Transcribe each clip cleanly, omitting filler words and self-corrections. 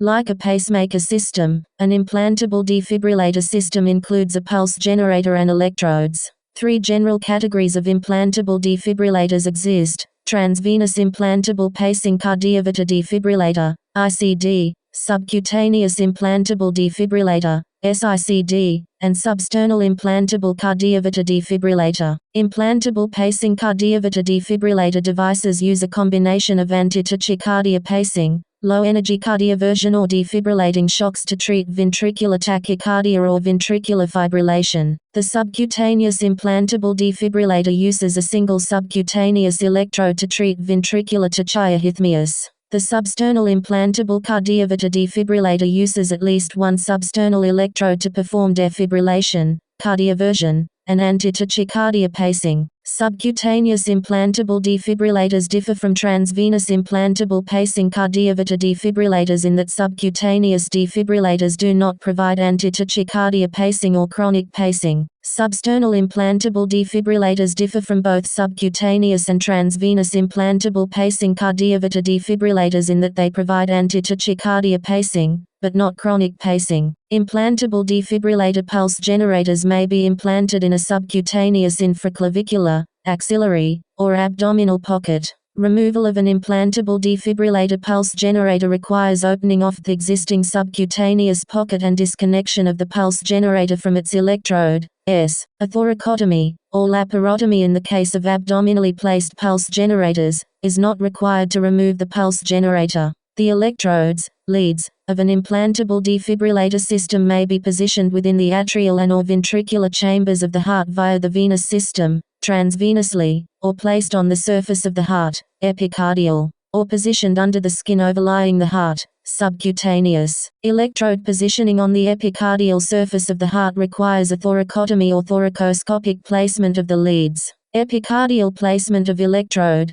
Like a pacemaker system, an implantable defibrillator system includes a pulse generator and electrodes. 3 general categories of implantable defibrillators exist: transvenous implantable pacing cardioverter defibrillator, ICD, subcutaneous implantable defibrillator, SICD, and substernal implantable cardioverter defibrillator. Implantable pacing cardioverter defibrillator devices use a combination of anti-tachycardia pacing, low-energy cardioversion or defibrillating shocks to treat ventricular tachycardia or ventricular fibrillation. The subcutaneous implantable defibrillator uses a single subcutaneous electrode to treat ventricular tachyarrhythmias. The substernal implantable cardioverter defibrillator uses at least one substernal electrode to perform defibrillation, cardioversion, and anti-tachycardia pacing. Subcutaneous implantable defibrillators differ from transvenous implantable pacing cardioverter defibrillators in that subcutaneous defibrillators do not provide anti-tachycardia pacing or chronic pacing. Substernal implantable defibrillators differ from both subcutaneous and transvenous implantable pacing cardioverter defibrillators in that they provide anti-tachycardia pacing, but not chronic pacing. Implantable defibrillator pulse generators may be implanted in a subcutaneous infraclavicular, axillary, or abdominal pocket. Removal of an implantable defibrillator pulse generator requires opening off the existing subcutaneous pocket and disconnection of the pulse generator from its electrode. A thoracotomy, or laparotomy in the case of abdominally placed pulse generators, is not required to remove the pulse generator. The electrodes, leads, of an implantable defibrillator system may be positioned within the atrial and/or ventricular chambers of the heart via the venous system, transvenously, or placed on the surface of the heart, epicardial, or positioned under the skin overlying the heart, subcutaneous. Electrode positioning on the epicardial surface of the heart requires a thoracotomy or thoracoscopic placement of the leads. Epicardial placement of electrode,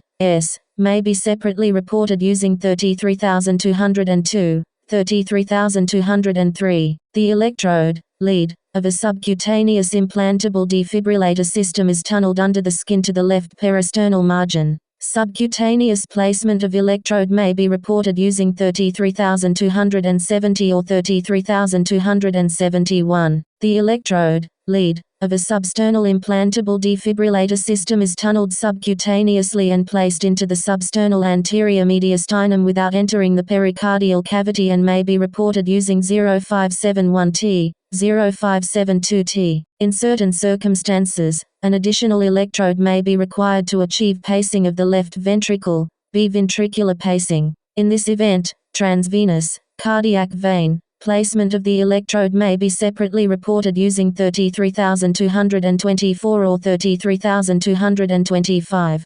may be separately reported using 33202, 33203. The electrode, lead, of a subcutaneous implantable defibrillator system is tunneled under the skin to the left peristernal margin. Subcutaneous placement of electrode may be reported using 33270 or 33271. The electrode, lead, of a substernal implantable defibrillator system is tunneled subcutaneously and placed into the substernal anterior mediastinum without entering the pericardial cavity and may be reported using 0571T, 0572T. In certain circumstances, an additional electrode may be required to achieve pacing of the left ventricle, ventricular pacing. In this event, transvenous, cardiac vein, placement of the electrode may be separately reported using 33224 or 33225.